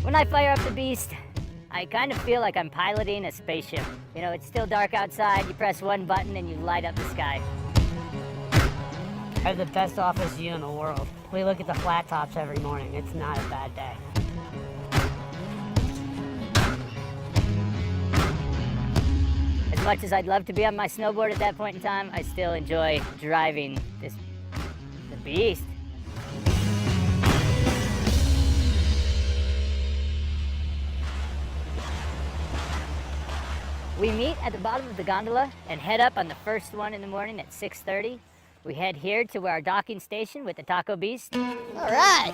When I fire up the beast, I kind of feel like I'm piloting a spaceship. You know, it's still dark outside, you press one button and you light up the sky. I have the best office view in the world. We look at the flat tops every morning. It's not a bad day. As much as I'd love to be on my snowboard at that point in time, I still enjoy driving the beast. We meet at the bottom of the gondola and head up on the first one in the morning at 6:30. We head here to our docking station with the Taco Beast. All right.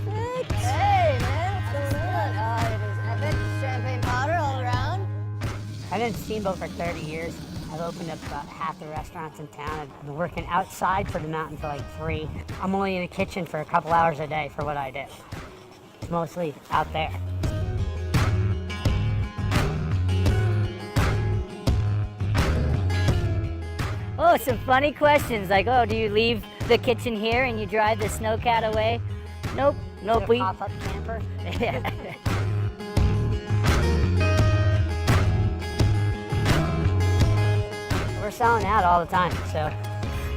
Perfect. Hey, man, what's going on? Oh, it is epic. Champagne powder all around. I've been in Steamboat for 30 years. I've opened up about half the restaurants in town. I've been working outside for the mountain for like 3. I'm only in the kitchen for a couple hours a day for what I do. It's mostly out there. Oh, some funny questions like, oh, do you leave the kitchen here and you drive the snowcat away? Nope, nope. We pop-up camper. Yeah. We're selling out all the time, so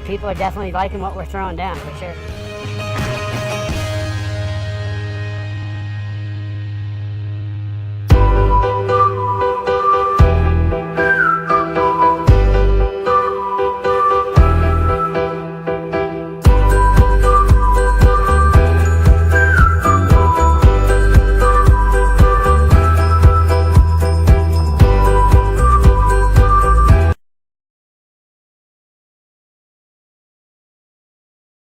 people are definitely liking what we're throwing down for sure.